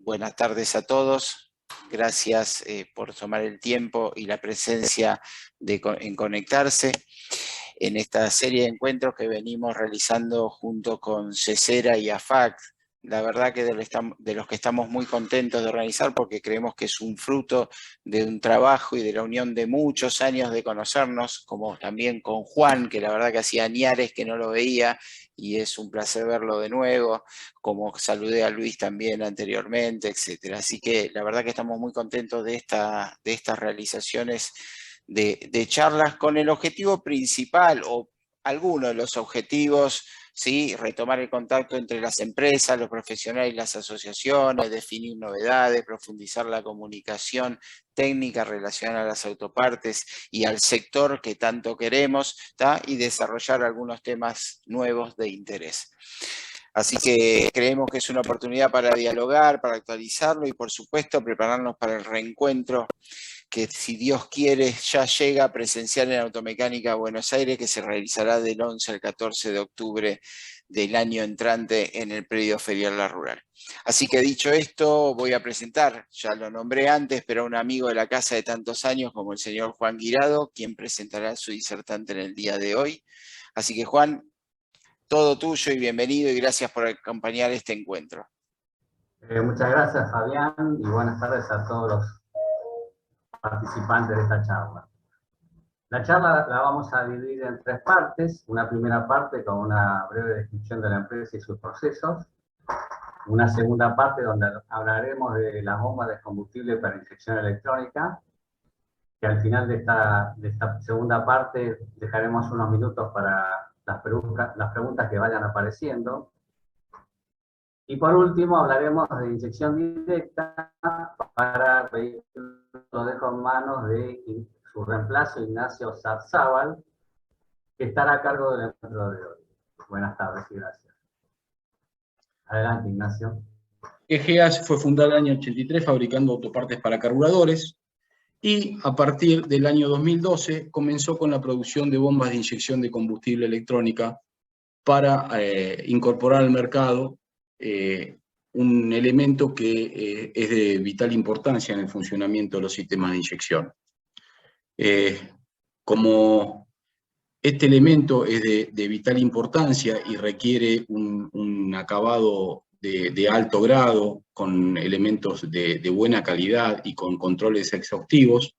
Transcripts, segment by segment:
buenas tardes a todos. Gracias por tomar el tiempo y la presencia en conectarse en esta serie de encuentros que venimos realizando junto con CESERA y AFAC. La verdad que de los que estamos muy contentos de organizar, porque creemos que es un fruto de un trabajo y de la unión de muchos años de conocernos, como también con Juan, que la verdad que hacía añares que no lo veía, y es un placer verlo de nuevo, como saludé a Luis también anteriormente, etc. Así que la verdad que estamos muy contentos de estas realizaciones de charlas con el objetivo principal, o alguno de los objetivos, ¿sí? Retomar el contacto entre las empresas, los profesionales y las asociaciones, definir novedades, profundizar la comunicación técnica relacionada a las autopartes y al sector que tanto queremos, ¿tá? Y desarrollar algunos temas nuevos de interés. Así que creemos que es una oportunidad para dialogar, para actualizarlo y por supuesto prepararnos para el reencuentro que, si Dios quiere, ya llega presencial en Automecánica Buenos Aires, que se realizará del 11 al 14 de octubre del año entrante en el predio ferial La Rural. Así que dicho esto, voy a presentar, ya lo nombré antes, pero a un amigo de la casa de tantos años como el señor Juan Guirado, quien presentará a su disertante en el día de hoy. Así que Juan, todo tuyo y bienvenido y gracias por acompañar este encuentro. Muchas gracias, Fabián, y buenas tardes a todos los participantes de esta charla. La charla la vamos a dividir en tres partes. Una primera parte con una breve descripción de la empresa y sus procesos. Una segunda parte donde hablaremos de las bombas de combustible para inyección electrónica, que al final de esta segunda parte dejaremos unos minutos para las preguntas que vayan apareciendo. Y por último hablaremos de inyección directa para vehículos. Lo dejo en manos de su reemplazo, Ignacio Zarzábal, que estará a cargo del encuentro de hoy. Buenas tardes y gracias. Adelante, Ignacio. EGEAS fue fundada en el año 83 fabricando autopartes para carburadores y a partir del año 2012 comenzó con la producción de bombas de inyección de combustible electrónica para incorporar al mercado un elemento que es de vital importancia en el funcionamiento de los sistemas de inyección. Como este elemento es de vital importancia y requiere un acabado de alto grado, con elementos de buena calidad y con controles exhaustivos,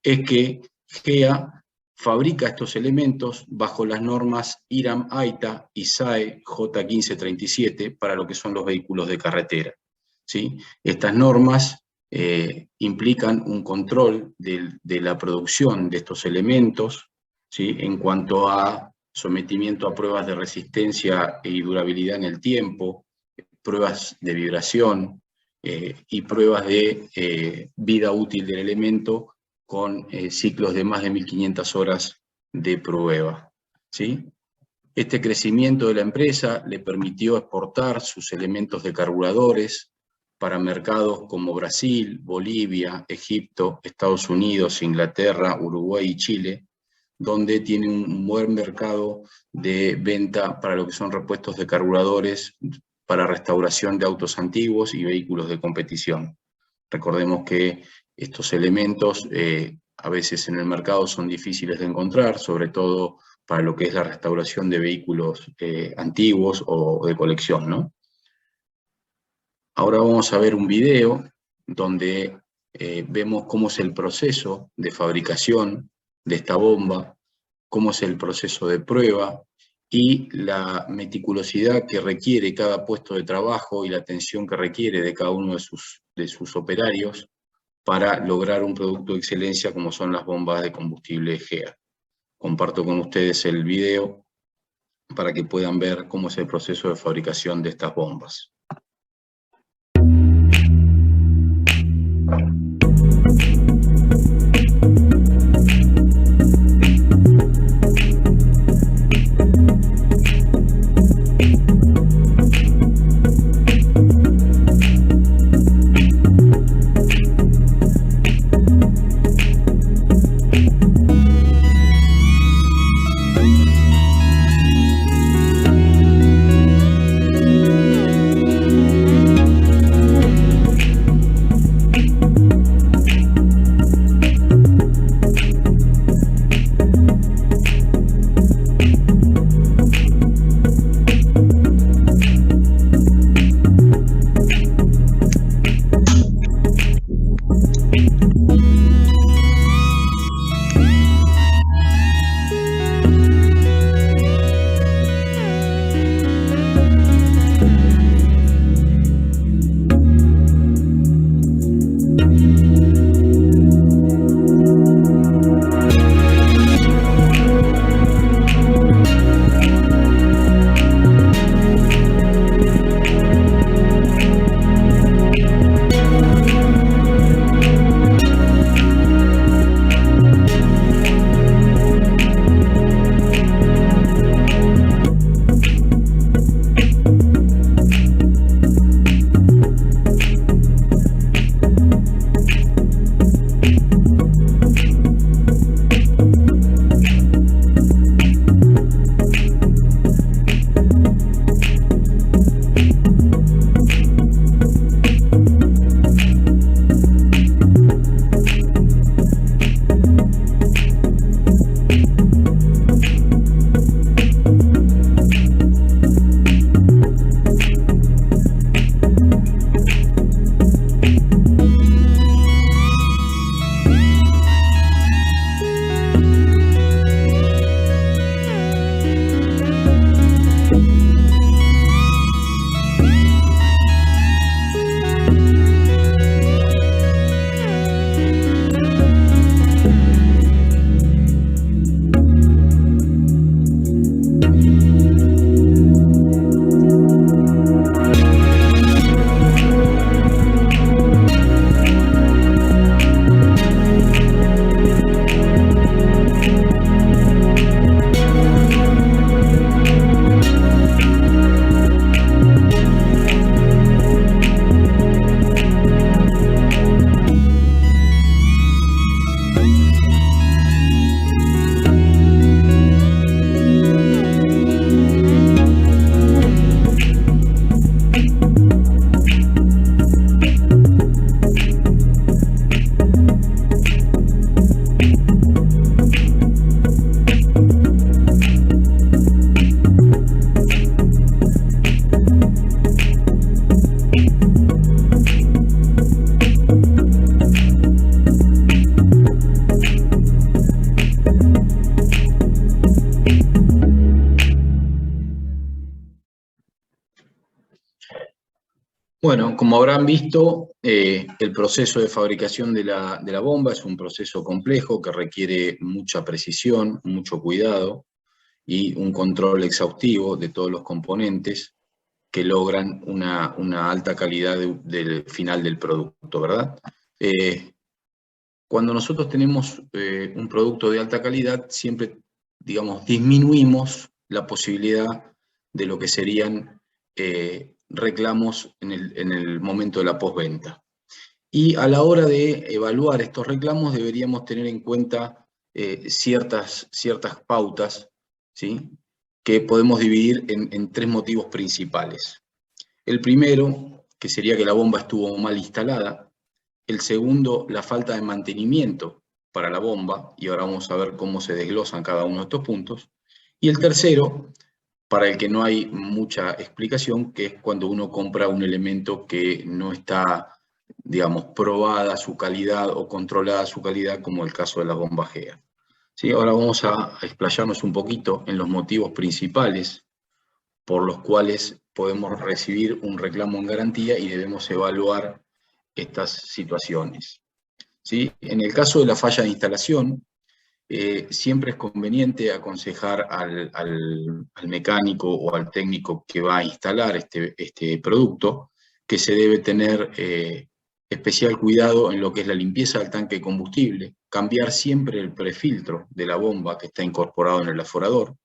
es que GEA fabrica estos elementos bajo las normas IRAM-AITA y SAE J1537 para lo que son los vehículos de carretera, ¿sí? Estas normas implican un control de la producción de estos elementos, ¿sí? En cuanto a sometimiento a pruebas de resistencia y durabilidad en el tiempo, pruebas de vibración y pruebas de vida útil del elemento, con ciclos de más de 1500 horas de prueba, ¿sí? Este crecimiento de la empresa le permitió exportar sus elementos de carburadores para mercados como Brasil, Bolivia, Egipto, Estados Unidos, Inglaterra, Uruguay y Chile, donde tiene un buen mercado de venta para lo que son repuestos de carburadores para restauración de autos antiguos y vehículos de competición. Recordemos que estos elementos a veces en el mercado son difíciles de encontrar, sobre todo para lo que es la restauración de vehículos antiguos o de colección, ¿no? Ahora vamos a ver un video donde vemos cómo es el proceso de fabricación de esta bomba, cómo es el proceso de prueba y la meticulosidad que requiere cada puesto de trabajo y la atención que requiere de cada uno de sus operarios para lograr un producto de excelencia como son las bombas de combustible GEA. Comparto con ustedes el video para que puedan ver cómo es el proceso de fabricación de estas bombas. Bueno, como habrán visto, el proceso de fabricación de la bomba es un proceso complejo que requiere mucha precisión, mucho cuidado y un control exhaustivo de todos los componentes que logran una alta calidad del final del producto, ¿verdad? Cuando nosotros tenemos un producto de alta calidad, siempre, digamos, disminuimos la posibilidad de lo que serían reclamos en el momento de la postventa. Y a la hora de evaluar estos reclamos deberíamos tener en cuenta ciertas pautas, ¿sí?, que podemos dividir en 3 motivos principales. El primero, que sería que la bomba estuvo mal instalada. El segundo, la falta de mantenimiento para la bomba, y ahora vamos a ver cómo se desglosan cada uno de estos puntos. Y el tercero, para el que no hay mucha explicación, que es cuando uno compra un elemento que no está, digamos, probada su calidad o controlada su calidad, como el caso de la bomba GEA. ¿Sí? Ahora vamos a explayarnos un poquito en los motivos principales por los cuales podemos recibir un reclamo en garantía y debemos evaluar estas situaciones. ¿Sí? En el caso de la falla de instalación, siempre es conveniente aconsejar al mecánico o al técnico que va a instalar este producto que se debe tener especial cuidado en lo que es la limpieza del tanque de combustible, cambiar siempre el prefiltro de la bomba que está incorporado en el aforador,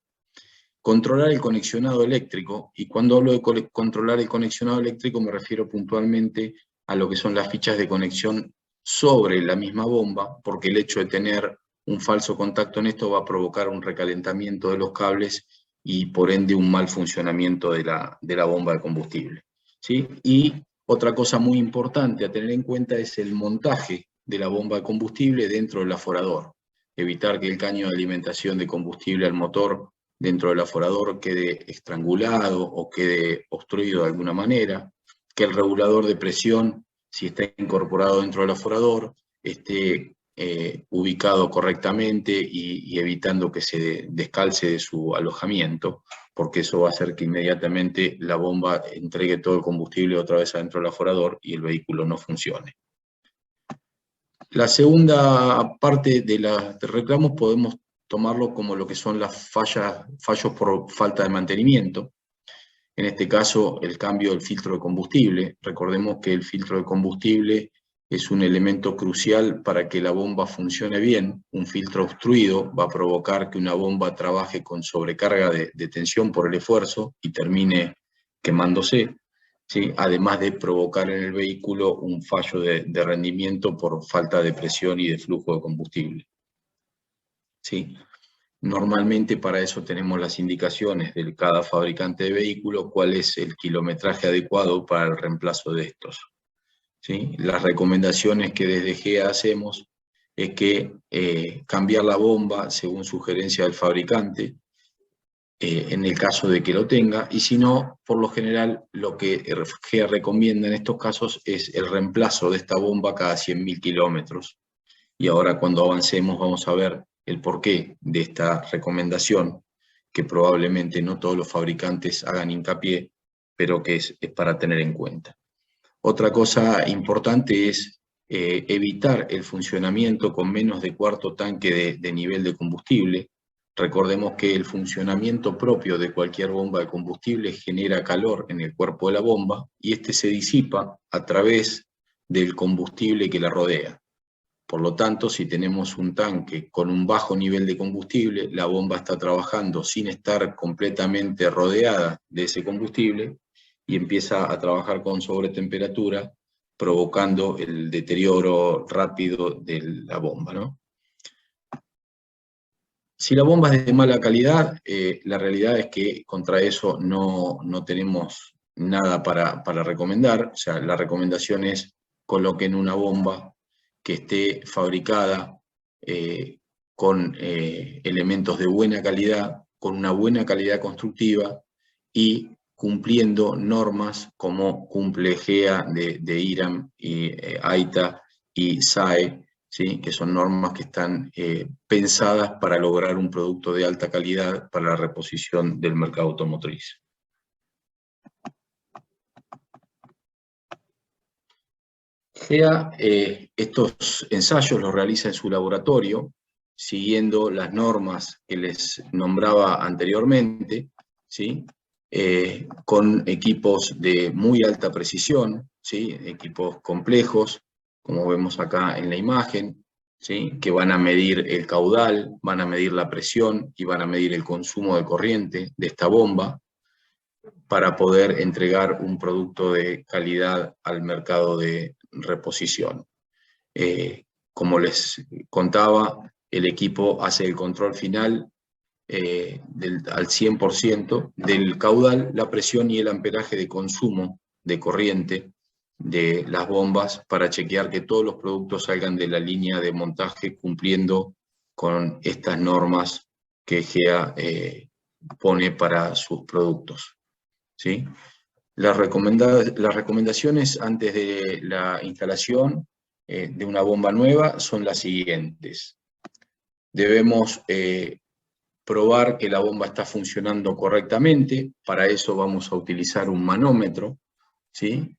controlar el conexionado eléctrico, y cuando hablo de controlar el conexionado eléctrico me refiero puntualmente a lo que son las fichas de conexión sobre la misma bomba, porque el hecho de tener un falso contacto en esto va a provocar un recalentamiento de los cables y por ende un mal funcionamiento de la bomba de combustible, ¿sí? Y otra cosa muy importante a tener en cuenta es el montaje de la bomba de combustible dentro del aforador. Evitar que el caño de alimentación de combustible al motor dentro del aforador quede estrangulado o quede obstruido de alguna manera, que el regulador de presión, si está incorporado dentro del aforador, esté ubicado correctamente y evitando que se descalce de su alojamiento, porque eso va a hacer que inmediatamente la bomba entregue todo el combustible otra vez adentro del aforador y el vehículo no funcione. La segunda parte de los reclamos podemos tomarlo como lo que son las fallos por falta de mantenimiento. En este caso, el cambio del filtro de combustible. Recordemos que el filtro de combustible es un elemento crucial para que la bomba funcione bien. Un filtro obstruido va a provocar que una bomba trabaje con sobrecarga de tensión por el esfuerzo y termine quemándose, ¿sí? Además de provocar en el vehículo un fallo de rendimiento por falta de presión y de flujo de combustible, ¿sí? Normalmente para eso tenemos las indicaciones de cada fabricante de vehículo, cuál es el kilometraje adecuado para el reemplazo de estos, ¿sí? Las recomendaciones que desde GEA hacemos es que cambiar la bomba según sugerencia del fabricante, en el caso de que lo tenga, y si no, por lo general, lo que GEA recomienda en estos casos es el reemplazo de esta bomba cada 100.000 kilómetros. Y ahora cuando avancemos vamos a ver el porqué de esta recomendación, que probablemente no todos los fabricantes hagan hincapié, pero que es para tener en cuenta. Otra cosa importante es evitar el funcionamiento con menos de cuarto tanque de nivel de combustible. Recordemos que el funcionamiento propio de cualquier bomba de combustible genera calor en el cuerpo de la bomba y este se disipa a través del combustible que la rodea. Por lo tanto, si tenemos un tanque con un bajo nivel de combustible, la bomba está trabajando sin estar completamente rodeada de ese combustible y empieza a trabajar con sobretemperatura, provocando el deterioro rápido de la bomba, ¿no? Si la bomba es de mala calidad, la realidad es que contra eso no tenemos nada para recomendar. O sea, la recomendación es coloquen una bomba que esté fabricada con elementos de buena calidad, con una buena calidad constructiva y cumpliendo normas como cumple GEA de IRAM, y AITA y SAE, ¿sí? Que son normas que están pensadas para lograr un producto de alta calidad para la reposición del mercado automotriz. GEA estos ensayos los realiza en su laboratorio, siguiendo las normas que les nombraba anteriormente, ¿sí? Con equipos de muy alta precisión, ¿sí? Equipos complejos, como vemos acá en la imagen, ¿sí? Que van a medir el caudal, van a medir la presión y van a medir el consumo de corriente de esta bomba para poder entregar un producto de calidad al mercado de reposición. Como les contaba, el equipo hace el control final al 100% del caudal, la presión y el amperaje de consumo de corriente de las bombas para chequear que todos los productos salgan de la línea de montaje cumpliendo con estas normas que GEA pone para sus productos, ¿sí? Las recomendaciones antes de la instalación de una bomba nueva son las siguientes. Debemos probar que la bomba está funcionando correctamente. Para eso vamos a utilizar un manómetro, ¿sí?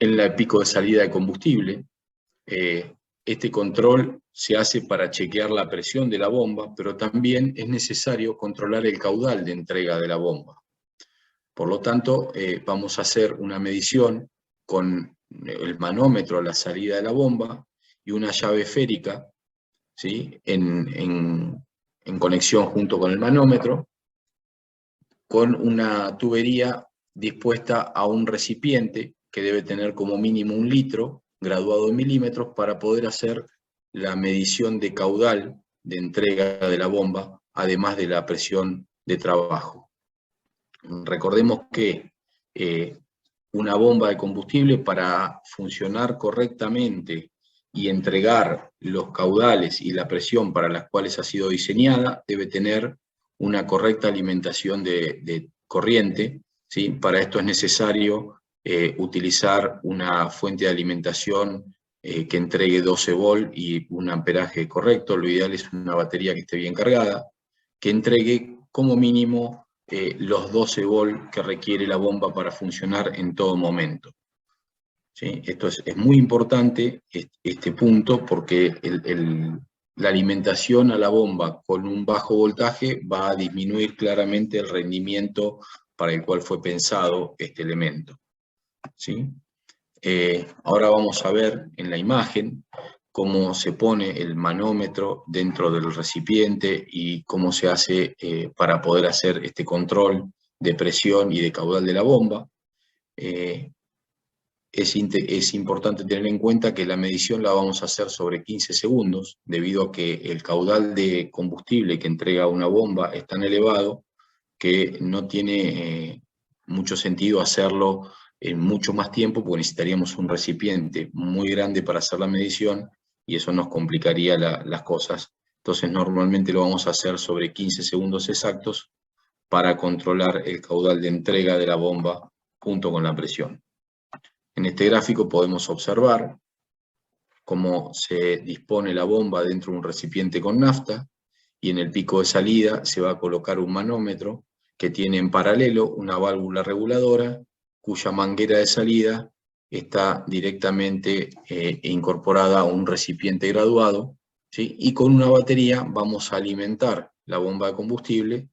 En el pico de salida de combustible. Este control se hace para chequear la presión de la bomba, pero también es necesario controlar el caudal de entrega de la bomba. Por lo tanto, vamos a hacer una medición con el manómetro a la salida de la bomba y una llave esférica, ¿sí? en conexión junto con el manómetro, con una tubería dispuesta a un recipiente que debe tener como mínimo 1 litro, graduado en milímetros, para poder hacer la medición de caudal de entrega de la bomba, además de la presión de trabajo. Recordemos que una bomba de combustible, para funcionar correctamente y entregar los caudales y la presión para las cuales ha sido diseñada, debe tener una correcta alimentación de corriente, ¿sí? Para esto es necesario utilizar una fuente de alimentación que entregue 12 volt y un amperaje correcto. Lo ideal es una batería que esté bien cargada, que entregue como mínimo los 12 volt que requiere la bomba para funcionar en todo momento. ¿Sí? Esto es muy importante, este punto, porque la alimentación a la bomba con un bajo voltaje va a disminuir claramente el rendimiento para el cual fue pensado este elemento, ¿sí? Ahora vamos a ver en la imagen cómo se pone el manómetro dentro del recipiente y cómo se hace para poder hacer este control de presión y de caudal de la bomba. Es importante tener en cuenta que la medición la vamos a hacer sobre 15 segundos, debido a que el caudal de combustible que entrega una bomba es tan elevado que no tiene mucho sentido hacerlo en mucho más tiempo, porque necesitaríamos un recipiente muy grande para hacer la medición y eso nos complicaría las cosas. Entonces normalmente lo vamos a hacer sobre 15 segundos exactos para controlar el caudal de entrega de la bomba junto con la presión. En este gráfico podemos observar cómo se dispone la bomba dentro de un recipiente con nafta y en el pico de salida se va a colocar un manómetro que tiene en paralelo una válvula reguladora cuya manguera de salida está directamente incorporada a un recipiente graduado, ¿sí? Y con una batería vamos a alimentar la bomba de combustible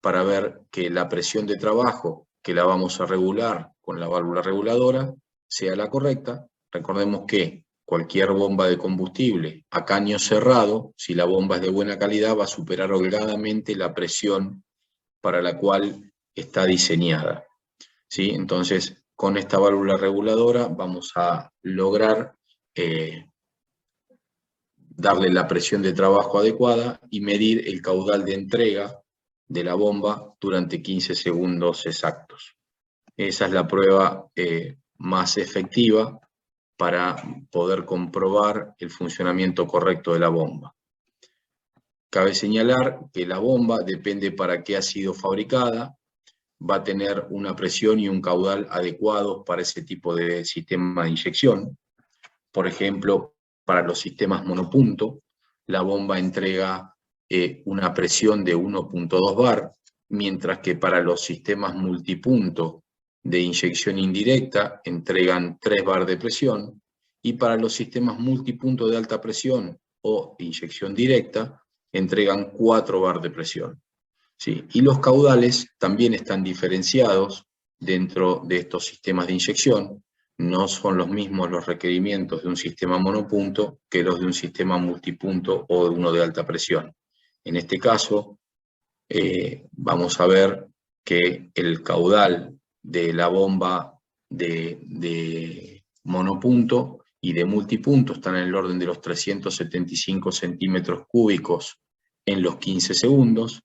para ver que la presión de trabajo, que la vamos a regular con la válvula reguladora, sea la correcta. Recordemos que cualquier bomba de combustible a caño cerrado, si la bomba es de buena calidad, va a superar holgadamente la presión para la cual está diseñada, ¿sí? Entonces, con esta válvula reguladora vamos a lograr darle la presión de trabajo adecuada y medir el caudal de entrega de la bomba durante 15 segundos exactos. Esa es la prueba más efectiva para poder comprobar el funcionamiento correcto de la bomba. Cabe señalar que la bomba, depende para qué ha sido fabricada, va a tener una presión y un caudal adecuados para ese tipo de sistema de inyección. Por ejemplo, para los sistemas monopunto, la bomba entrega una presión de 1.2 bar, mientras que para los sistemas multipunto de inyección indirecta entregan 3 bar de presión, y para los sistemas multipunto de alta presión o inyección directa entregan 4 bar de presión. ¿Sí? Y los caudales también están diferenciados dentro de estos sistemas de inyección. No son los mismos los requerimientos de un sistema monopunto que los de un sistema multipunto o de uno de alta presión. En este caso, vamos a ver que el caudal de la bomba de monopunto y de multipunto están en el orden de los 375 centímetros cúbicos en los 15 segundos,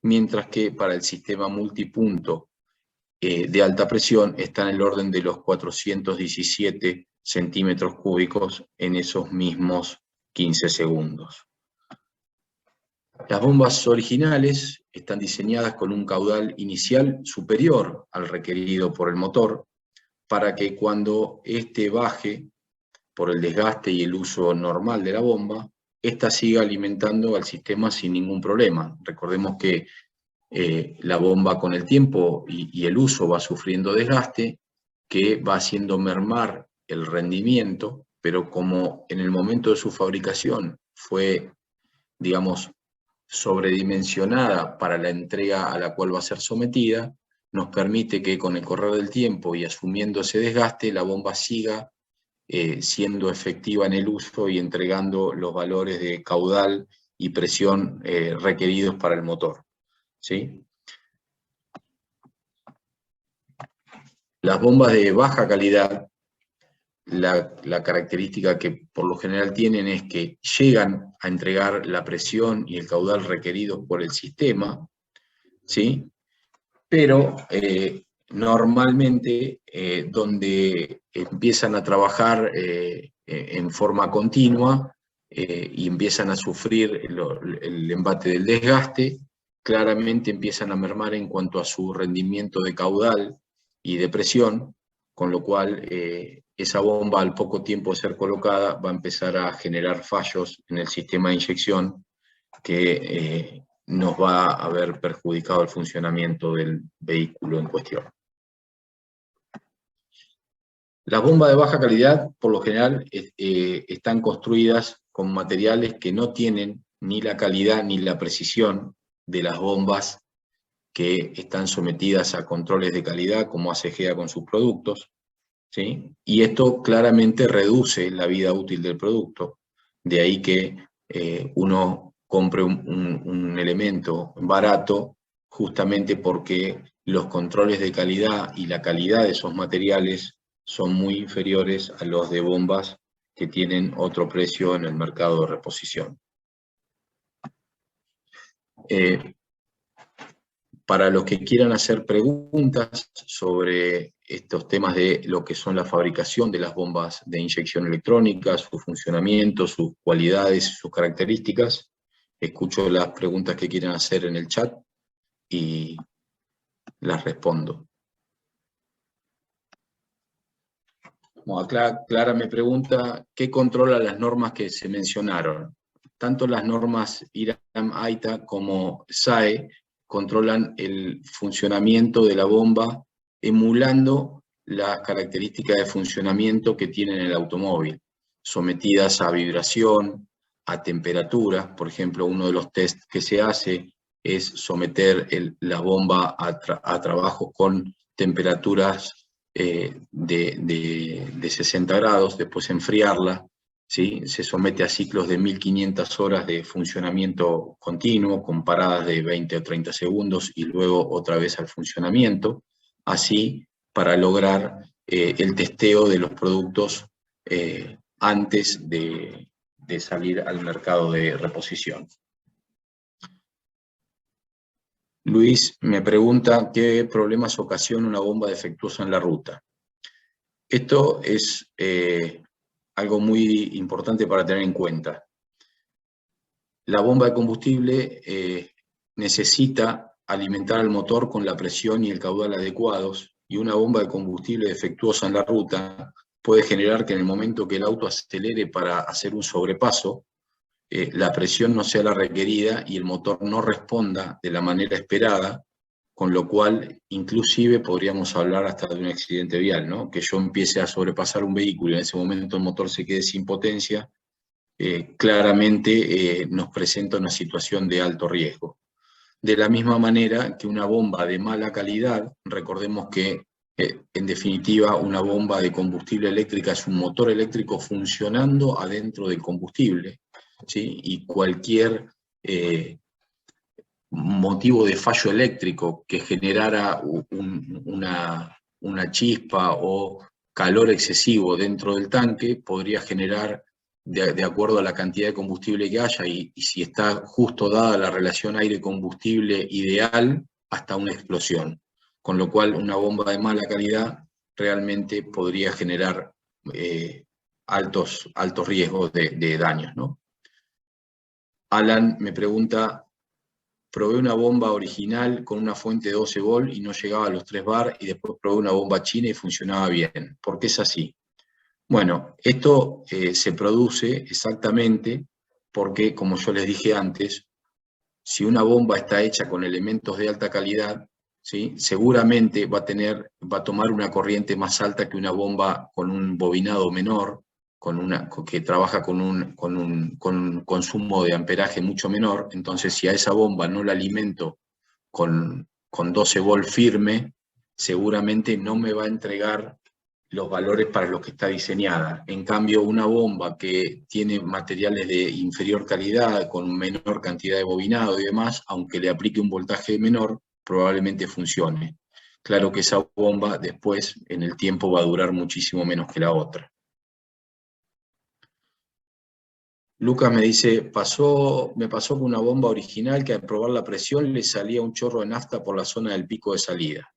mientras que para el sistema multipunto de alta presión está en el orden de los 417 centímetros cúbicos en esos mismos 15 segundos. Las bombas originales están diseñadas con un caudal inicial superior al requerido por el motor, para que cuando éste baje por el desgaste y el uso normal de la bomba, ésta siga alimentando al sistema sin ningún problema. Recordemos que la bomba con el tiempo y el uso va sufriendo desgaste, que va haciendo mermar el rendimiento, pero como en el momento de su fabricación fue, digamos, sobredimensionada para la entrega a la cual va a ser sometida, nos permite que con el correr del tiempo y asumiendo ese desgaste, la bomba siga siendo efectiva en el uso y entregando los valores de caudal y presión requeridos para el motor. ¿Sí? Las bombas de baja calidad, la característica que por lo general tienen es que llegan a entregar la presión y el caudal requeridos por el sistema, ¿sí? Pero normalmente donde empiezan a trabajar en forma continua y empiezan a sufrir el embate del desgaste, claramente empiezan a mermar en cuanto a su rendimiento de caudal y de presión, con lo cual esa bomba al poco tiempo de ser colocada va a empezar a generar fallos en el sistema de inyección que nos va a haber perjudicado el funcionamiento del vehículo en cuestión. Las bombas de baja calidad, por lo general, están construidas con materiales que no tienen ni la calidad ni la precisión de las bombas que están sometidas a controles de calidad, como hace GEA con sus productos, ¿sí? Y esto claramente reduce la vida útil del producto. De ahí que uno compre un elemento barato, justamente porque los controles de calidad y la calidad de esos materiales son muy inferiores a los de bombas que tienen otro precio en el mercado de reposición. Para los que quieran hacer preguntas sobre estos temas de lo que son la fabricación de las bombas de inyección electrónica, su funcionamiento, sus cualidades, sus características, escucho las preguntas que quieran hacer en el chat y las respondo. Bueno, Clara me pregunta, ¿qué controla las normas que se mencionaron? Tanto las normas IRAM-AITA como SAE controlan el funcionamiento de la bomba emulando las características de funcionamiento que tiene el automóvil, sometidas a vibración, a temperatura. Por ejemplo, uno de los test que se hace es someter la bomba a trabajos con temperaturas de 60 grados, después enfriarla, ¿sí? Se somete a ciclos de 1500 horas de funcionamiento continuo, con paradas de 20 o 30 segundos, y luego otra vez al funcionamiento, así para lograr el testeo de los productos antes de salir al mercado de reposición. Luis me pregunta qué problemas ocasiona una bomba defectuosa en la ruta. Esto es algo muy importante para tener en cuenta. La bomba de combustible necesita alimentar al motor con la presión y el caudal adecuados, y una bomba de combustible defectuosa en la ruta puede generar que en el momento que el auto acelere para hacer un sobrepaso, la presión no sea la requerida y el motor no responda de la manera esperada, con lo cual inclusive podríamos hablar hasta de un accidente vial, ¿no? Que yo empiece a sobrepasar un vehículo y en ese momento el motor se quede sin potencia, claramente nos presenta una situación de alto riesgo. De la misma manera que una bomba de mala calidad, recordemos que en definitiva una bomba de combustible eléctrica es un motor eléctrico funcionando adentro del combustible, ¿sí? Y cualquier motivo de fallo eléctrico que generara una chispa o calor excesivo dentro del tanque podría generar, de acuerdo a la cantidad de combustible que haya y si está justo dada la relación aire-combustible ideal, hasta una explosión. Con lo cual una bomba de mala calidad realmente podría generar altos riesgos de daños, ¿no? Alan me pregunta: probé una bomba original con una fuente de 12 volt y no llegaba a los 3 bar, y después probé una bomba china y funcionaba bien. ¿Por qué es así? Bueno, esto se produce exactamente porque, como yo les dije antes, si una bomba está hecha con elementos de alta calidad, ¿sí? Seguramente va a tomar una corriente más alta que una bomba con un bobinado menor, que trabaja con un consumo de amperaje mucho menor. Entonces, si a esa bomba no la alimento con 12 volt firme, seguramente no me va a entregar los valores para los que está diseñada. En cambio, una bomba que tiene materiales de inferior calidad, con menor cantidad de bobinado y demás, aunque le aplique un voltaje menor, probablemente funcione. Claro que esa bomba después, en el tiempo, va a durar muchísimo menos que la otra. Lucas me dice: me pasó con una bomba original que al probar la presión le salía un chorro de nafta por la zona del pico de salida.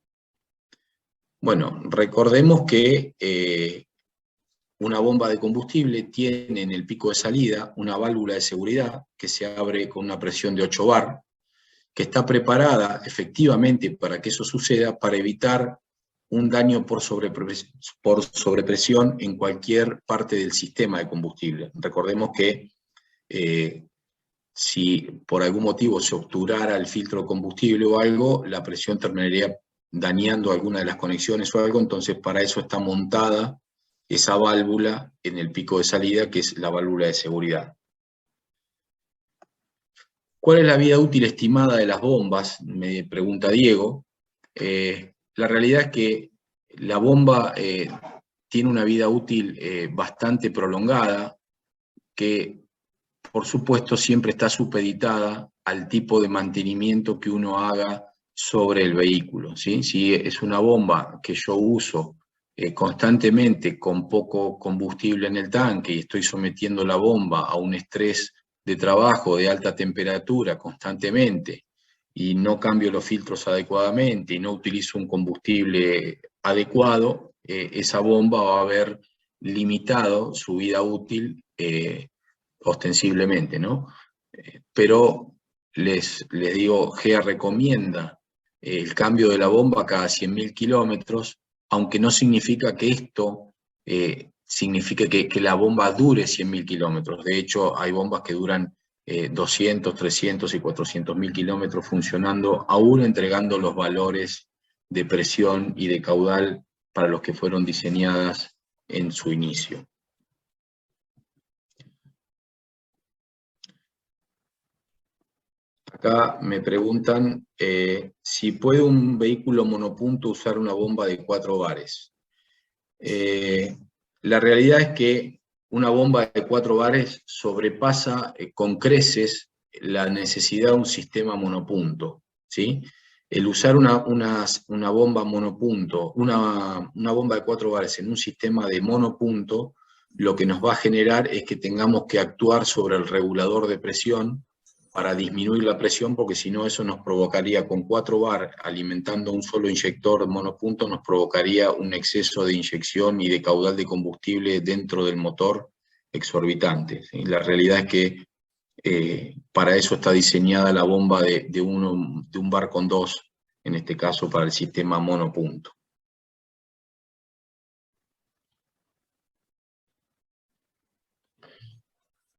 Bueno, recordemos que una bomba de combustible tiene en el pico de salida una válvula de seguridad que se abre con una presión de 8 bar, que está preparada efectivamente para que eso suceda, para evitar un daño por sobrepresión en cualquier parte del sistema de combustible. Recordemos que si por algún motivo se obturara el filtro de combustible o algo, la presión terminaría dañando alguna de las conexiones o algo. Entonces para eso está montada esa válvula en el pico de salida, que es la válvula de seguridad. ¿Cuál es la vida útil estimada de las bombas?, me pregunta Diego. La realidad es que la bomba tiene una vida útil bastante prolongada, que por supuesto siempre está supeditada al tipo de mantenimiento que uno haga sobre el vehículo, ¿sí? Si es una bomba que yo uso constantemente con poco combustible en el tanque y estoy sometiendo la bomba a un estrés de trabajo de alta temperatura constantemente y no cambio los filtros adecuadamente y no utilizo un combustible adecuado, esa bomba va a haber limitado su vida útil ostensiblemente, ¿no? Pero les digo, GEA recomienda el cambio de la bomba cada 100.000 kilómetros, aunque no significa que esto signifique que la bomba dure 100.000 kilómetros. De hecho, hay bombas que duran 200, 300 y 400.000 kilómetros funcionando, aún entregando los valores de presión y de caudal para los que fueron diseñadas en su inicio. Acá me preguntan si puede un vehículo monopunto usar una bomba de 4 bares. La realidad es que una bomba de 4 bares sobrepasa con creces la necesidad de un sistema monopunto, ¿sí? El usar una bomba monopunto, una bomba de 4 bares en un sistema de monopunto, lo que nos va a generar es que tengamos que actuar sobre el regulador de presión para disminuir la presión, porque si no eso nos provocaría, con 4 bar alimentando un solo inyector monopunto, nos provocaría un exceso de inyección y de caudal de combustible dentro del motor exorbitante, ¿sí? La realidad es que para eso está diseñada la bomba de un bar con 2, en este caso para el sistema monopunto.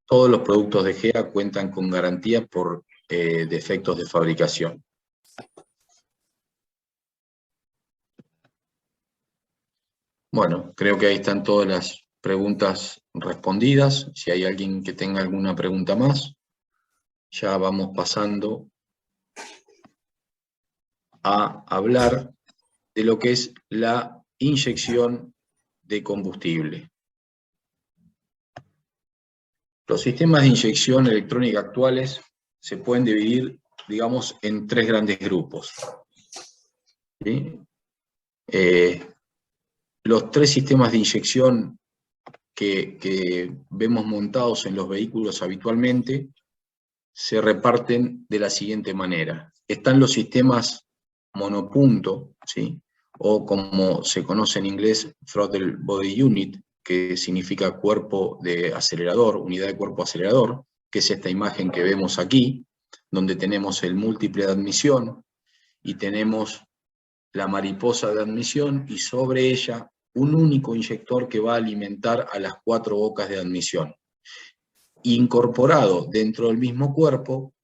Todos los productos de GEA cuentan con garantía por defectos de fabricación. Bueno, creo que ahí están todas las preguntas respondidas. Si hay alguien que tenga alguna pregunta más, ya vamos pasando a hablar de lo que es la inyección de combustible. Los sistemas de inyección electrónica actuales se pueden dividir, digamos, en tres grandes grupos, ¿sí? Los tres sistemas de inyección que vemos montados en los vehículos habitualmente se reparten de la siguiente manera. Están los sistemas monopunto, ¿sí? O como se conoce en inglés, Throttle Body Unit, que significa cuerpo de acelerador, unidad de cuerpo acelerador, que es esta imagen que vemos aquí, donde tenemos el múltiple de admisión y tenemos la mariposa de admisión y sobre ella un único inyector que va a alimentar a las 4 bocas de admisión. Incorporado dentro del mismo cuerpo,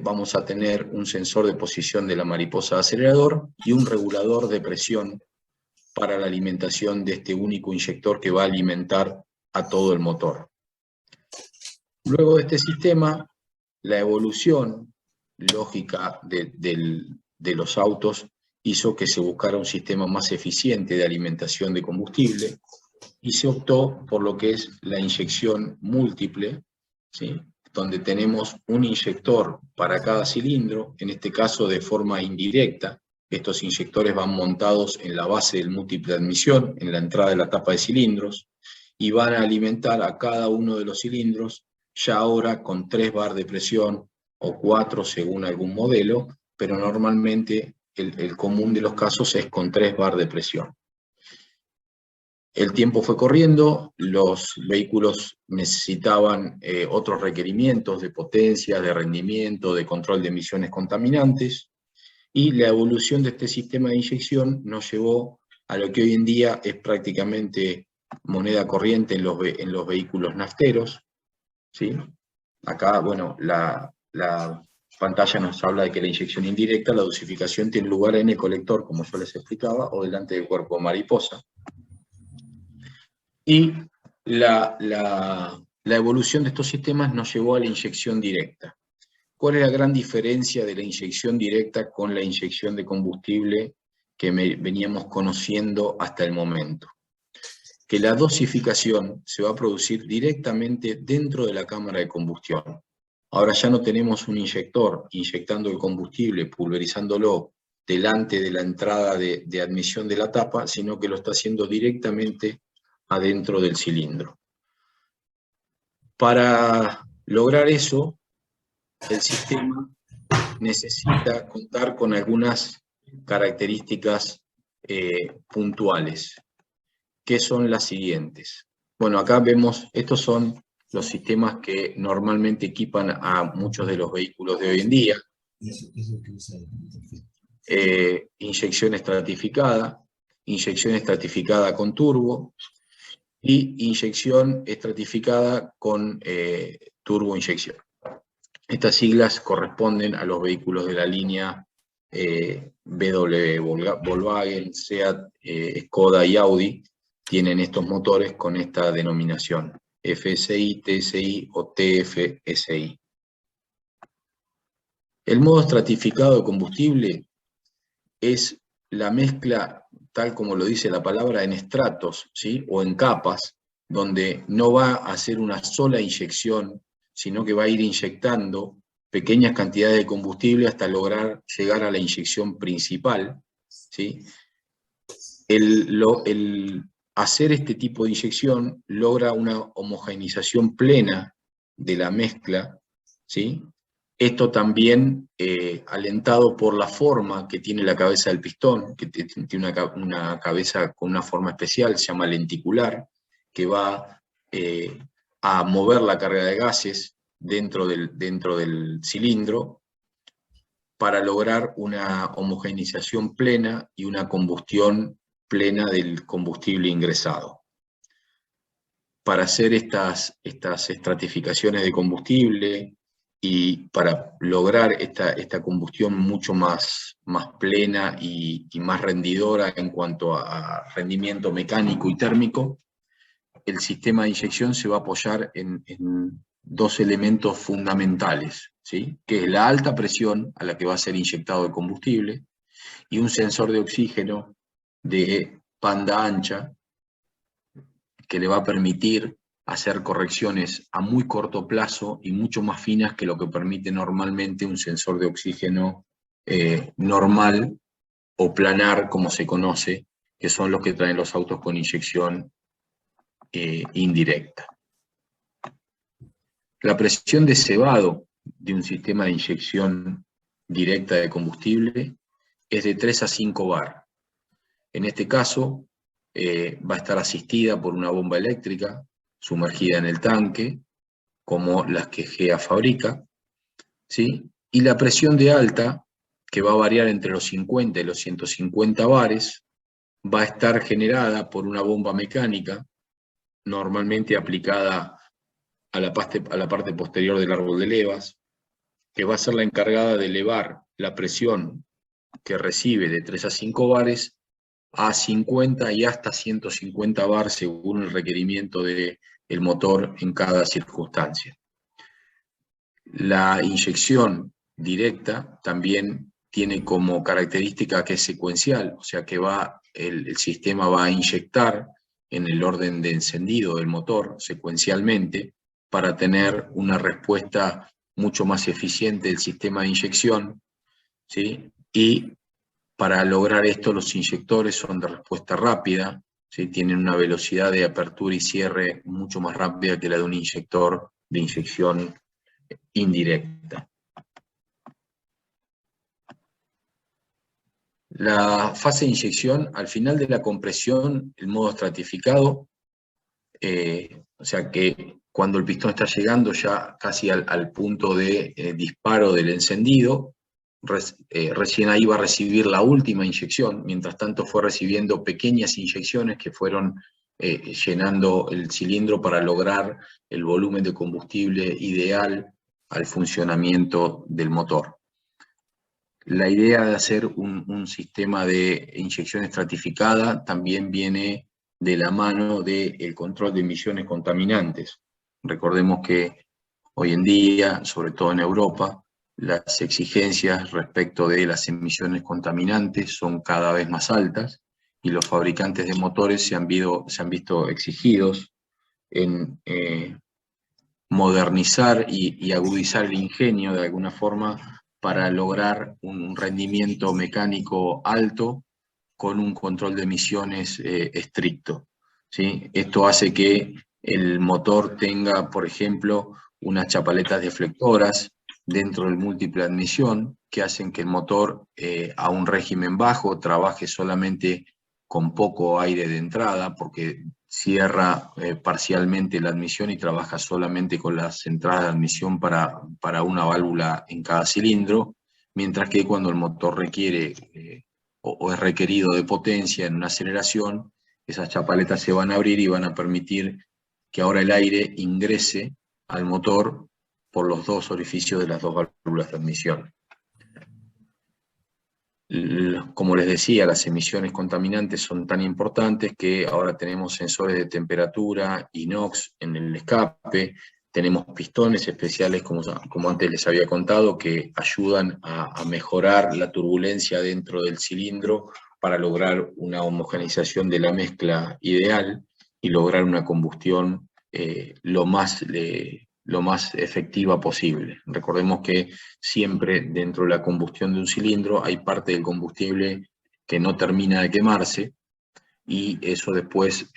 vamos a tener un sensor de posición de la mariposa de acelerador y un regulador de presión para la alimentación de este único inyector que va a alimentar a todo el motor. Luego de este sistema, la evolución lógica de los autos hizo que se buscara un sistema más eficiente de alimentación de combustible y se optó por lo que es la inyección múltiple, ¿sí? Donde tenemos un inyector para cada cilindro, en este caso de forma indirecta. Estos inyectores van montados en la base del múltiple de admisión, en la entrada de la tapa de cilindros, y van a alimentar a cada uno de los cilindros, ya ahora con 3 bar de presión, o 4 según algún modelo, pero normalmente el común de los casos es con 3 bar de presión. El tiempo fue corriendo, los vehículos necesitaban otros requerimientos de potencia, de rendimiento, de control de emisiones contaminantes, y la evolución de este sistema de inyección nos llevó a lo que hoy en día es prácticamente moneda corriente en los vehículos nafteros, ¿sí? Acá, bueno, la pantalla nos habla de que la inyección indirecta, la dosificación tiene lugar en el colector, como yo les explicaba, o delante del cuerpo mariposa. Y la evolución de estos sistemas nos llevó a la inyección directa. ¿Cuál es la gran diferencia de la inyección directa con la inyección de combustible que veníamos conociendo hasta el momento? Que la dosificación se va a producir directamente dentro de la cámara de combustión. Ahora ya no tenemos un inyector inyectando el combustible, pulverizándolo delante de la entrada de admisión de la tapa, sino que lo está haciendo directamente adentro del cilindro. Para lograr eso, el sistema necesita contar con algunas características puntuales, que son las siguientes. Bueno, acá vemos, estos son los sistemas que normalmente equipan a muchos de los vehículos de hoy en día. Inyección estratificada con turbo y inyección estratificada con turboinyección. Estas siglas corresponden a los vehículos de la línea VW, Volkswagen, Seat, Skoda y Audi tienen estos motores con esta denominación, FSI, TSI o TFSI. El modo estratificado de combustible es la mezcla, tal como lo dice la palabra, en estratos, ¿sí? O en capas, donde no va a hacer una sola inyección, sino que va a ir inyectando pequeñas cantidades de combustible hasta lograr llegar a la inyección principal, ¿sí? El hacer este tipo de inyección logra una homogeneización plena de la mezcla, ¿sí? Esto también alentado por la forma que tiene la cabeza del pistón, que tiene una cabeza con una forma especial, se llama lenticular, que va a mover la carga de gases dentro del cilindro para lograr una homogeneización plena y una combustión plena del combustible ingresado. Para hacer estas estratificaciones de combustible y para lograr esta combustión mucho más plena y más rendidora en cuanto a rendimiento mecánico y térmico, el sistema de inyección se va a apoyar en dos elementos fundamentales, ¿sí? Que es la alta presión a la que va a ser inyectado el combustible y un sensor de oxígeno de banda ancha que le va a permitir hacer correcciones a muy corto plazo y mucho más finas que lo que permite normalmente un sensor de oxígeno normal o planar, como se conoce, que son los que traen los autos con inyección indirecta. La presión de cebado de un sistema de inyección directa de combustible es de 3 a 5 bar. En este caso, va a estar asistida por una bomba eléctrica sumergida en el tanque, como las que GEA fabrica, ¿sí? Y la presión de alta, que va a variar entre los 50 y los 150 bares, va a estar generada por una bomba mecánica, normalmente aplicada a la parte posterior del árbol de levas, que va a ser la encargada de elevar la presión que recibe de 3 a 5 bares a 50 y hasta 150 bar según el requerimiento del motor en cada circunstancia. La inyección directa también tiene como característica que es secuencial, o sea que el sistema va a inyectar en el orden de encendido del motor secuencialmente para tener una respuesta mucho más eficiente del sistema de inyección, ¿sí? Y para lograr esto los inyectores son de respuesta rápida, ¿sí? Tienen una velocidad de apertura y cierre mucho más rápida que la de un inyector de inyección indirecta. La fase de inyección, al final de la compresión, el modo estratificado, o sea que cuando el pistón está llegando ya casi al punto de disparo del encendido, recién ahí va a recibir la última inyección, mientras tanto fue recibiendo pequeñas inyecciones que fueron llenando el cilindro para lograr el volumen de combustible ideal al funcionamiento del motor. La idea de hacer un sistema de inyección estratificada también viene de la mano del control de emisiones contaminantes. Recordemos que hoy en día, sobre todo en Europa, las exigencias respecto de las emisiones contaminantes son cada vez más altas y los fabricantes de motores se han visto exigidos en modernizar y agudizar el ingenio de alguna forma para lograr un rendimiento mecánico alto con un control de emisiones estricto, ¿sí? Esto hace que el motor tenga, por ejemplo, unas chapaletas deflectoras dentro del múltiple admisión que hacen que el motor a un régimen bajo trabaje solamente con poco aire de entrada porque cierra parcialmente la admisión y trabaja solamente con las entradas de admisión para una válvula en cada cilindro, mientras que cuando el motor requiere o es requerido de potencia en una aceleración, esas chapaletas se van a abrir y van a permitir que ahora el aire ingrese al motor por los dos orificios de las dos válvulas de admisión. Como les decía, las emisiones contaminantes son tan importantes que ahora tenemos sensores de temperatura, inox en el escape, tenemos pistones especiales, como antes les había contado, que ayudan a mejorar la turbulencia dentro del cilindro para lograr una homogeneización de la mezcla ideal y lograr una combustión lo más efectiva posible. Recordemos que siempre dentro de la combustión de un cilindro hay parte del combustible que no termina de quemarse y eso después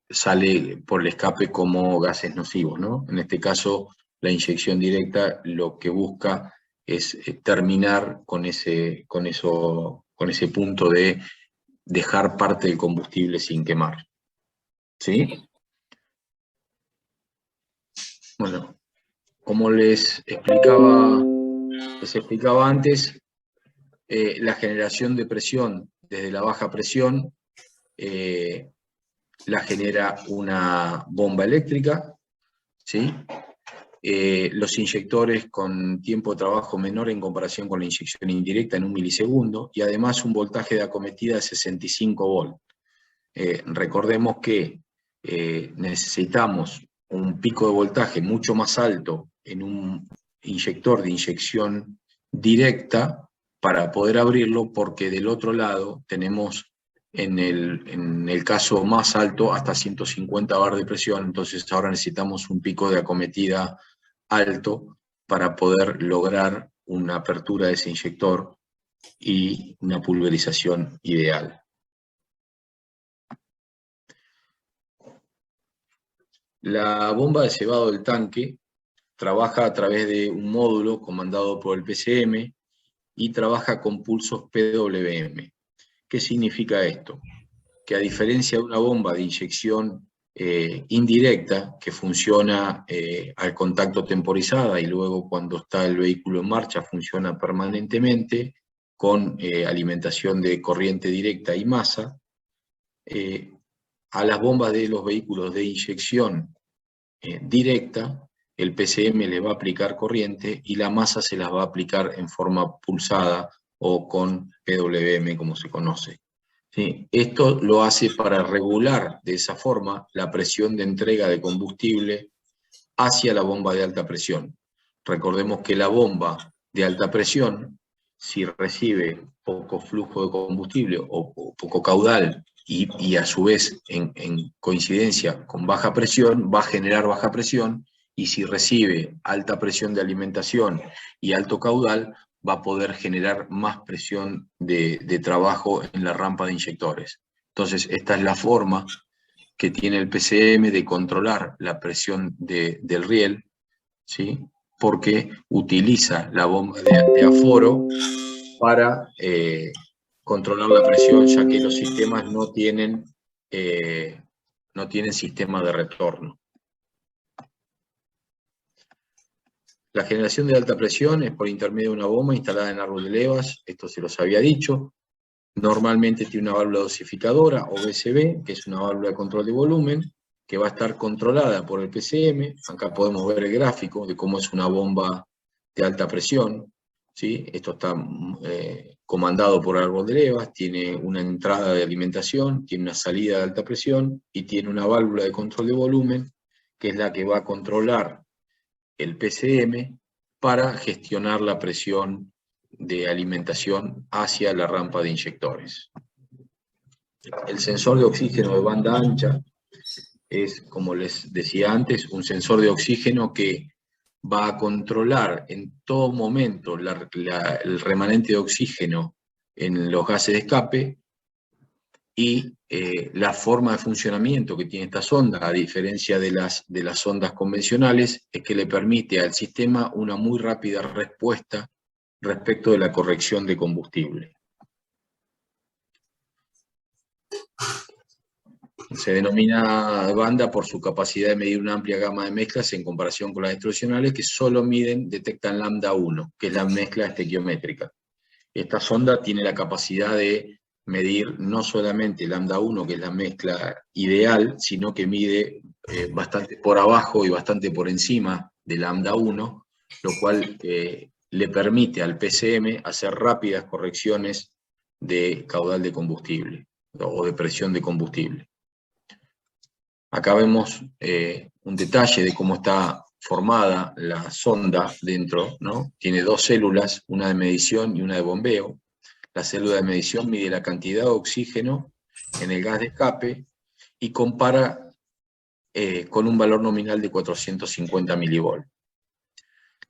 sale por el escape como gases nocivos, ¿no? En este caso, la inyección directa lo que busca es terminar con ese punto de dejar parte del combustible sin quemar. ¿Sí? Bueno, como les explicaba antes, la generación de presión desde la baja presión la genera una bomba eléctrica, ¿sí? los inyectores con tiempo de trabajo menor en comparación con la inyección indirecta en 1 milisegundo, y además un voltaje de acometida de 65 volt. Recordemos que necesitamos un pico de voltaje mucho más alto en un inyector de inyección directa para poder abrirlo, porque del otro lado tenemos en el caso más alto hasta 150 bar de presión, entonces ahora necesitamos un pico de acometida alto para poder lograr una apertura de ese inyector y una pulverización ideal. La bomba de cebado del tanque trabaja a través de un módulo comandado por el PCM y trabaja con pulsos PWM. ¿Qué significa esto? Que a diferencia de una bomba de inyección indirecta, que funciona al contacto temporizada y luego cuando está el vehículo en marcha funciona permanentemente con alimentación de corriente directa y masa, a las bombas de los vehículos de inyección directa, el PCM le va a aplicar corriente y la masa se las va a aplicar en forma pulsada o con PWM, como se conoce. ¿Sí? Esto lo hace para regular de esa forma la presión de entrega de combustible hacia la bomba de alta presión. Recordemos que la bomba de alta presión, si recibe poco flujo de combustible o poco caudal y a su vez en coincidencia con baja presión, va a generar baja presión, y si recibe alta presión de alimentación y alto caudal, va a poder generar más presión de trabajo en la rampa de inyectores. Entonces, esta es la forma que tiene el PCM de controlar la presión del riel, ¿sí? Porque utiliza la bomba de aforo para controlar la presión, ya que los sistemas no tienen sistema de retorno. La generación de alta presión es por intermedio de una bomba instalada en árbol de levas, esto se los había dicho. Normalmente tiene una válvula dosificadora o VSB, que es una válvula de control de volumen, que va a estar controlada por el PCM. Acá podemos ver el gráfico de cómo es una bomba de alta presión, ¿sí? Esto está comandado por árbol de levas, tiene una entrada de alimentación, tiene una salida de alta presión y tiene una válvula de control de volumen, que es la que va a controlar el PCM para gestionar la presión de alimentación hacia la rampa de inyectores. El sensor de oxígeno de banda ancha es, como les decía antes, un sensor de oxígeno que va a controlar en todo momento el remanente de oxígeno en los gases de escape, y la forma de funcionamiento que tiene esta sonda, a diferencia de las sondas convencionales, es que le permite al sistema una muy rápida respuesta respecto de la corrección de combustible. Se denomina banda por su capacidad de medir una amplia gama de mezclas en comparación con las tradicionales, que solo detectan lambda 1, que es la mezcla estequiométrica. Esta sonda tiene la capacidad de medir no solamente lambda 1, que es la mezcla ideal, sino que mide bastante por abajo y bastante por encima de lambda 1, lo cual le permite al PCM hacer rápidas correcciones de caudal de combustible o de presión de combustible. Acá vemos un detalle de cómo está formada la sonda dentro, ¿no? Tiene dos células, una de medición y una de bombeo. La célula de medición mide la cantidad de oxígeno en el gas de escape y compara con un valor nominal de 450 milivolt.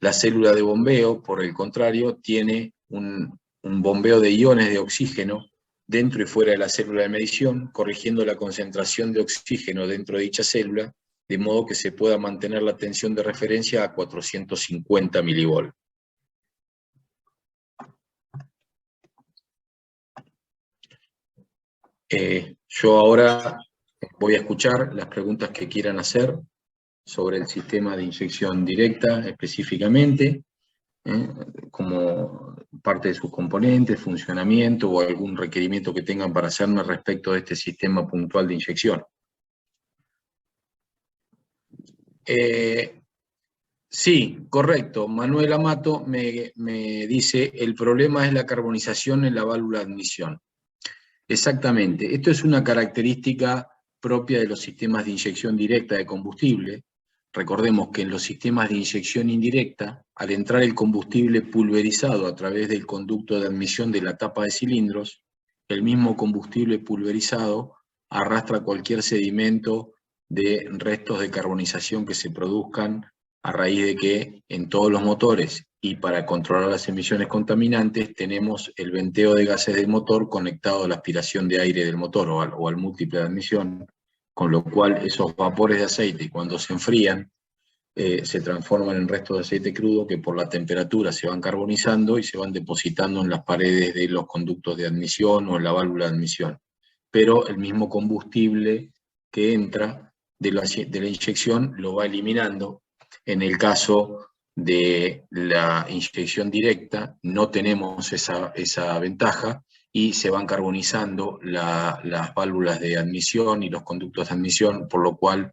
La célula de bombeo, por el contrario, tiene un bombeo de iones de oxígeno dentro y fuera de la célula de medición, corrigiendo la concentración de oxígeno dentro de dicha célula, de modo que se pueda mantener la tensión de referencia a 450 milivolt. Yo ahora voy a escuchar las preguntas que quieran hacer sobre el sistema de inyección directa específicamente, como parte de sus componentes, funcionamiento o algún requerimiento que tengan para hacerme respecto de este sistema puntual de inyección. Sí, correcto. Manuel Amato me dice, el problema es la carbonización en la válvula de admisión. Exactamente. Esto es una característica propia de los sistemas de inyección directa de combustible. Recordemos que en los sistemas de inyección indirecta, al entrar el combustible pulverizado a través del conducto de admisión de la tapa de cilindros, el mismo combustible pulverizado arrastra cualquier sedimento de restos de carbonización que se produzcan a raíz de que en todos los motores y para controlar las emisiones contaminantes tenemos el venteo de gases del motor conectado a la aspiración de aire del motor o al múltiple de admisión, con lo cual esos vapores de aceite cuando se enfrían se transforman en restos de aceite crudo que por la temperatura se van carbonizando y se van depositando en las paredes de los conductos de admisión o en la válvula de admisión. Pero el mismo combustible que entra de la inyección lo va eliminando. En el caso de la inyección directa no tenemos esa ventaja y se van carbonizando las válvulas de admisión y los conductos de admisión, por lo cual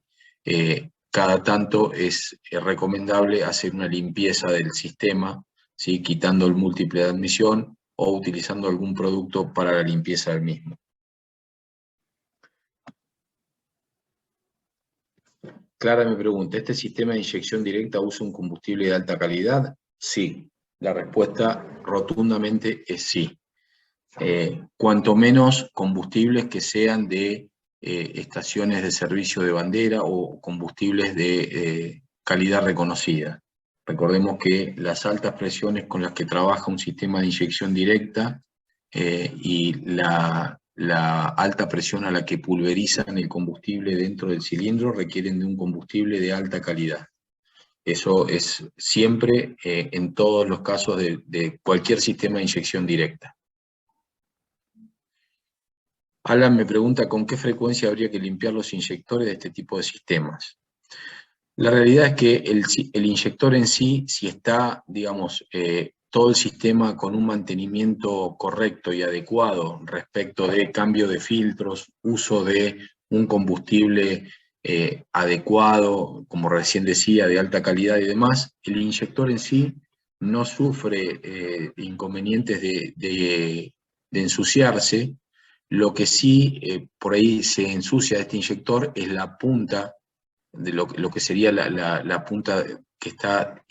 cada tanto es recomendable hacer una limpieza del sistema, ¿sí? Quitando el múltiple de admisión o utilizando algún producto para la limpieza del mismo. Clara me pregunta, ¿este sistema de inyección directa usa un combustible de alta calidad? Sí. La respuesta rotundamente es sí. Cuanto menos combustibles que sean de estaciones de servicio de bandera o combustibles de calidad reconocida. Recordemos que las altas presiones con las que trabaja un sistema de inyección directa y la alta presión a la que pulverizan el combustible dentro del cilindro requieren de un combustible de alta calidad. Eso es siempre en todos los casos de cualquier sistema de inyección directa. Alan me pregunta con qué frecuencia habría que limpiar los inyectores de este tipo de sistemas. La realidad es que el inyector en sí, si está, digamos, todo el sistema con un mantenimiento correcto y adecuado respecto de cambio de filtros, uso de un combustible adecuado, como recién decía, de alta calidad y demás, el inyector en sí no sufre inconvenientes de ensuciarse. Lo que sí por ahí se ensucia de este inyector es la punta, de lo que sería la punta que está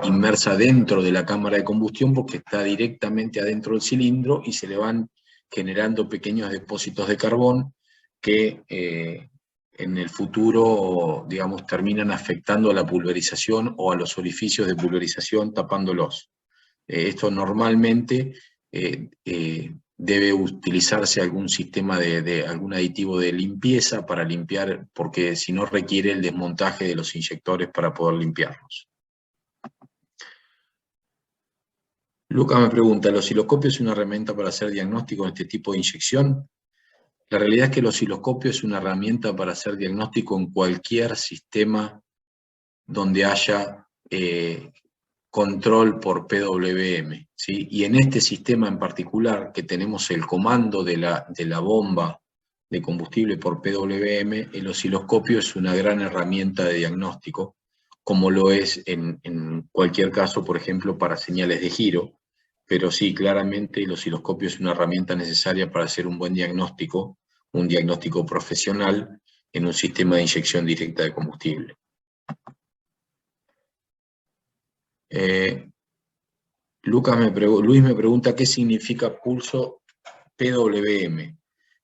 inmersa dentro de la cámara de combustión, porque está directamente adentro del cilindro y se le van generando pequeños depósitos de carbón que en el futuro, digamos, terminan afectando a la pulverización o a los orificios de pulverización, tapándolos. Esto normalmente debe utilizarse algún sistema de algún aditivo de limpieza para limpiar, porque si no requiere el desmontaje de los inyectores para poder limpiarlos. Lucas me pregunta, ¿el osciloscopio es una herramienta para hacer diagnóstico en este tipo de inyección? La realidad es que el osciloscopio es una herramienta para hacer diagnóstico en cualquier sistema donde haya control por PWM, ¿sí? Y en este sistema en particular, que tenemos el comando de la bomba de combustible por PWM, el osciloscopio es una gran herramienta de diagnóstico, como lo es en cualquier caso, por ejemplo, para señales de giro, pero sí, claramente el osciloscopio es una herramienta necesaria para hacer un buen diagnóstico, un diagnóstico profesional en un sistema de inyección directa de combustible. Luis me pregunta qué significa pulso PWM.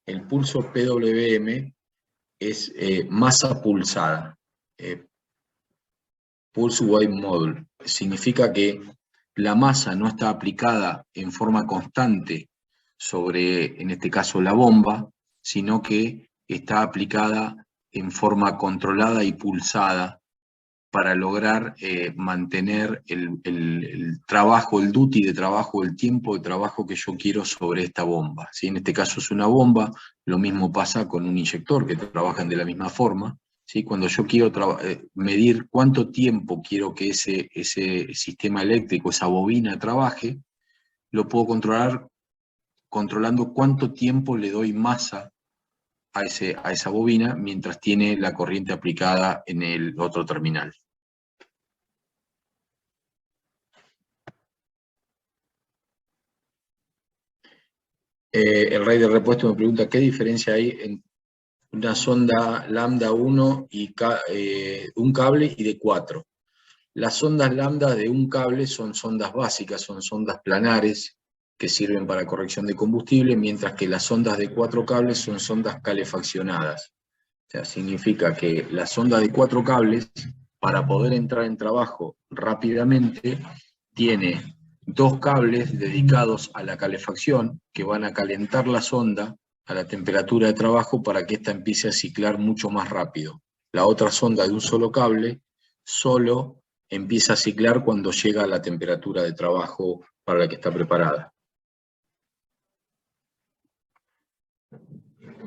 El pulso PWM es masa pulsada. Pulse Wave Module. Significa que la masa no está aplicada en forma constante sobre, en este caso, la bomba, sino que está aplicada en forma controlada y pulsada para lograr mantener el trabajo, el duty de trabajo, el tiempo de trabajo que yo quiero sobre esta bomba. ¿Sí? En este caso es una bomba, lo mismo pasa con un inyector, que trabajan de la misma forma. ¿Sí? Cuando yo quiero medir cuánto tiempo quiero que ese sistema eléctrico, esa bobina trabaje, lo puedo controlar controlando cuánto tiempo le doy masa a esa bobina mientras tiene la corriente aplicada en el otro terminal. El rey del repuesto me pregunta, ¿qué diferencia hay en una sonda lambda 1 y un cable y de 4? Las sondas lambda de un cable son sondas básicas, son sondas planares que sirven para corrección de combustible, mientras que las sondas de 4 cables son sondas calefaccionadas. O sea, significa que la sonda de 4 cables, para poder entrar en trabajo rápidamente, tiene 2 cables dedicados a la calefacción que van a calentar la sonda a la temperatura de trabajo para que ésta empiece a ciclar mucho más rápido. La otra sonda de un solo cable solo empieza a ciclar cuando llega a la temperatura de trabajo para la que está preparada.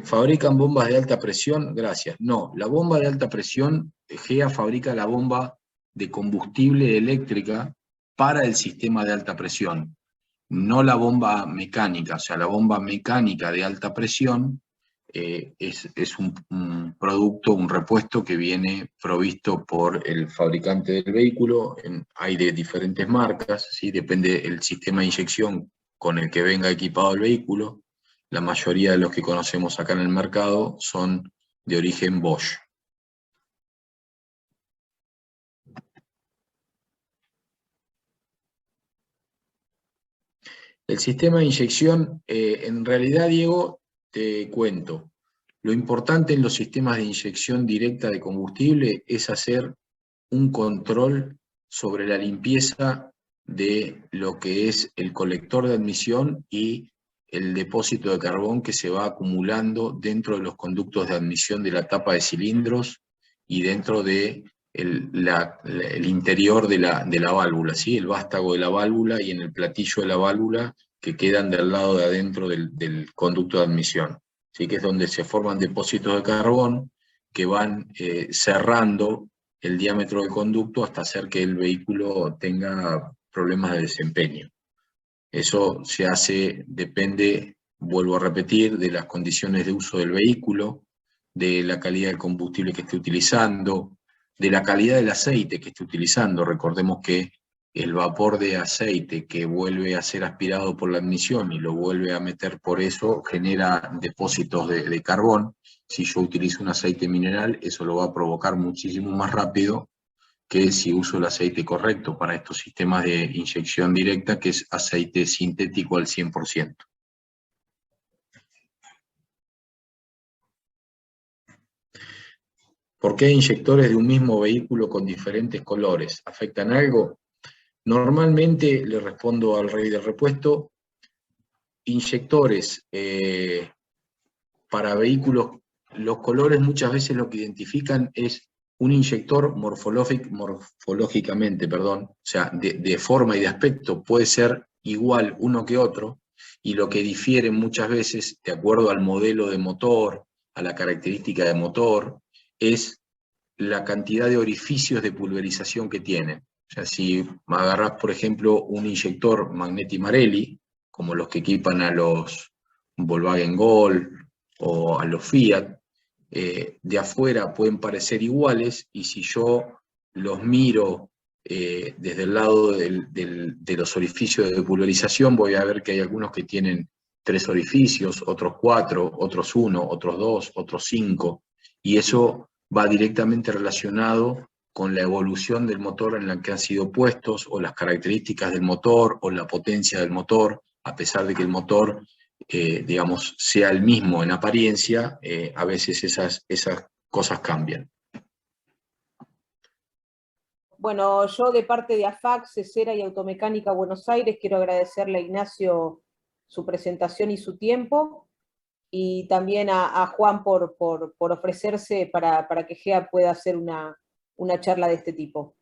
¿Fabrican bombas de alta presión? Gracias. No, la bomba de alta presión, GEA fabrica la bomba de combustible eléctrica para el sistema de alta presión, no la bomba mecánica. O sea, la bomba mecánica de alta presión es un producto, un repuesto que viene provisto por el fabricante del vehículo. Hay de diferentes marcas, ¿sí? Depende del sistema de inyección con el que venga equipado el vehículo. La mayoría de los que conocemos acá en el mercado son de origen Bosch. El sistema de inyección, en realidad, Diego, te cuento, lo importante en los sistemas de inyección directa de combustible es hacer un control sobre la limpieza de lo que es el colector de admisión y el depósito de carbón que se va acumulando dentro de los conductos de admisión de la tapa de cilindros y dentro de el interior de la válvula, ¿sí? El vástago de la válvula y en el platillo de la válvula que quedan del lado de adentro del conducto de admisión, ¿sí? Que es donde se forman depósitos de carbón que van cerrando el diámetro del conducto hasta hacer que el vehículo tenga problemas de desempeño. Eso se hace, depende, vuelvo a repetir, de las condiciones de uso del vehículo, de la calidad del combustible que esté utilizando, de la calidad del aceite que esté utilizando. Recordemos que el vapor de aceite que vuelve a ser aspirado por la admisión y lo vuelve a meter por eso, genera depósitos de carbón. Si yo utilizo un aceite mineral, eso lo va a provocar muchísimo más rápido que si uso el aceite correcto para estos sistemas de inyección directa, que es aceite sintético al 100%. ¿Por qué inyectores de un mismo vehículo con diferentes colores? ¿Afectan algo? Normalmente, le respondo al rey del repuesto, inyectores para vehículos, los colores muchas veces lo que identifican es un inyector morfológicamente, o sea, de forma y de aspecto puede ser igual uno que otro, y lo que difiere muchas veces, de acuerdo al modelo de motor, a la característica de motor, es la cantidad de orificios de pulverización que tienen. O sea, si me agarrás, por ejemplo, un inyector Magneti Marelli, como los que equipan a los Volkswagen Gol o a los Fiat, de afuera pueden parecer iguales, y si yo los miro desde el lado de los orificios de pulverización, voy a ver que hay algunos que tienen 3 orificios, otros 4, otros 1, otros 2, otros 5, y eso va directamente relacionado con la evolución del motor en la que han sido puestos, o las características del motor, o la potencia del motor. A pesar de que el motor digamos, sea el mismo en apariencia, a veces esas cosas cambian. Bueno, yo de parte de AFAC, Cesera y Automecánica Buenos Aires, quiero agradecerle a Ignacio su presentación y su tiempo, y también a Juan por ofrecerse para que GEA pueda hacer una charla de este tipo.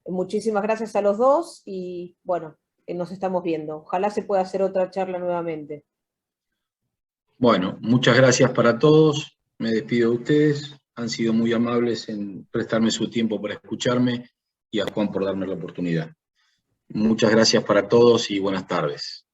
Muchísimas gracias a los dos, y bueno, nos estamos viendo. Ojalá se pueda hacer otra charla nuevamente. Bueno, muchas gracias para todos. Me despido de ustedes. Han sido muy amables en prestarme su tiempo para escucharme, y a Juan por darme la oportunidad. Muchas gracias para todos y buenas tardes.